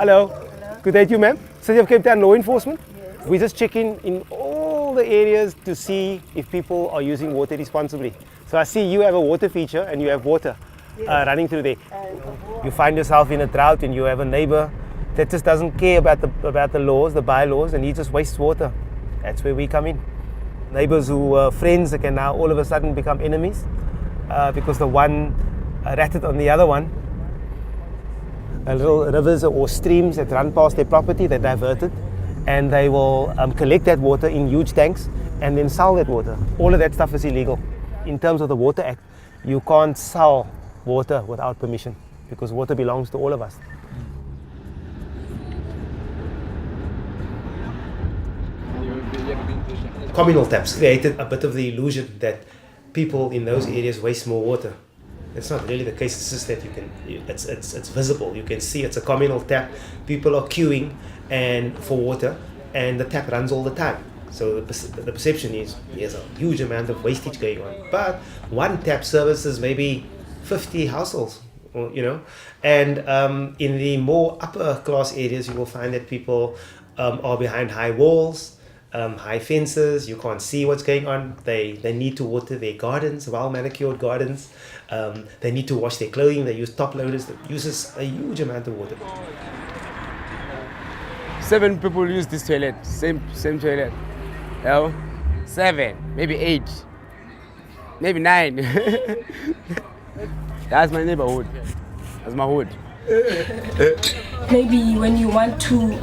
Hello. Good day to you, ma'am. City of Cape Town Law Enforcement. Yes. We're just checking in all the areas to see if people are using water responsibly. So I see you have a water feature and you have water running through there. You find yourself in a drought and you have a neighbor that just doesn't care about the laws, the bylaws, and he just wastes water. That's where we come in. Neighbors who were friends that can now all of a sudden become enemies because the one ratted on the other one. Little rivers or streams that run past their property, they're diverted, and they will collect that water in huge tanks and then sell that water. All of that stuff is illegal. In terms of the Water Act, you can't sell water without permission because water belongs to all of us. Communal taps created a bit of the illusion that people in those areas waste more water. It's not really the case. It's just that it's visible. You can see it's a communal tap. People are queuing for water, and the tap runs all the time. So the perception is there's a huge amount of wastage going on. But one tap services maybe 50 households, And in the more upper class areas, you will find that people are behind high walls, high fences. You can't see what's going on. They need to water their gardens, well manicured gardens. They need to wash their clothing. They use top loaders that uses a huge amount of water. 7 people use this toilet, same toilet. 7, maybe 8, maybe 9. That's my neighborhood. That's my hood. Maybe when you want to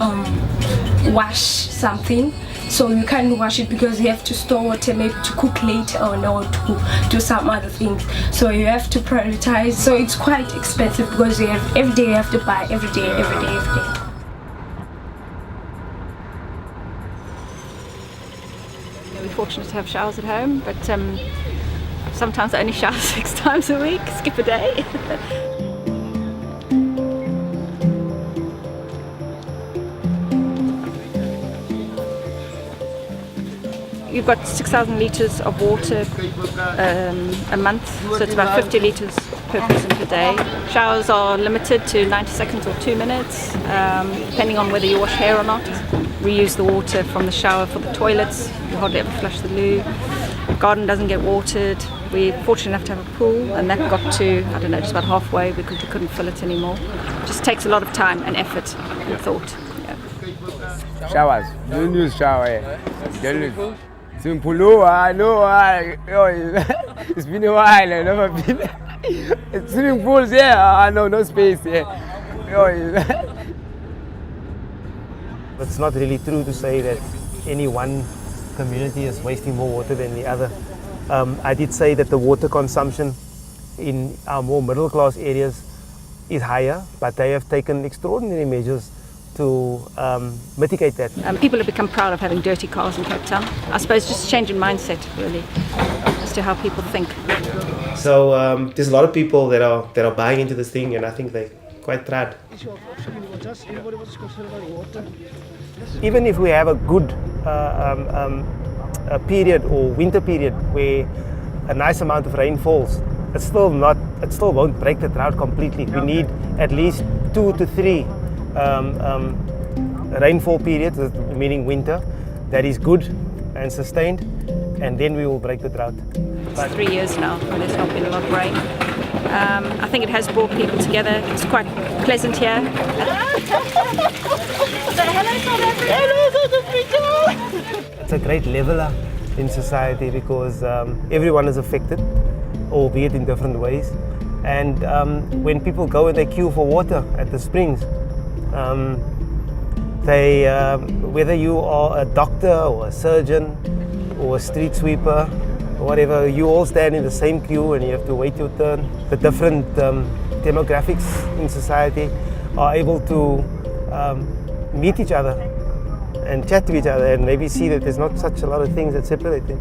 wash something, so you can't wash it because you have to store water maybe to cook later or to do some other things. So you have to prioritize. So it's quite expensive because every day you have to buy, every day. We're fortunate to have showers at home, but sometimes I only shower 6 times a week, skip a day. You've got 6,000 litres of water a month, so it's about 50 litres per person per day. Showers are limited to 90 seconds or 2 minutes, depending on whether you wash hair or not. Reuse the water from the shower for the toilets. You hardly ever flush the loo. Garden doesn't get watered. We're fortunate enough to have a pool, and that got to, just about halfway because we couldn't fill it anymore. It just takes a lot of time and effort and thought. Yeah. Showers. Don't use shower. Don't use. Swimming pool. I know. It's been a while. I've never been. Swimming pools, I know, no space. It's not really true to say that any one community is wasting more water than the other. I did say that the water consumption in our more middle class areas is higher, but they have taken extraordinary measures to mitigate that. People have become proud of having dirty cars in Cape Town. I suppose just a change in mindset, really, as to how people think. So there's a lot of people that are buying into this thing, and I think they're quite proud. Even if we have a good a period or winter period where a nice amount of rain falls, it still won't break the drought completely. We need at least 2 to 3 rainfall periods, meaning winter, that is good and sustained, and then we will break the drought. It's 3 years now when there's not been a lot of rain. I think it has brought people together. It's quite pleasant here. It's a great leveler in society because everyone is affected, albeit in different ways. And when people go and they queue for water at the springs, whether you are a doctor or a surgeon or a street sweeper or whatever, you all stand in the same queue and you have to wait your turn. The different demographics in society are able to meet each other and chat to each other and maybe see that there's not such a lot of things that separate them.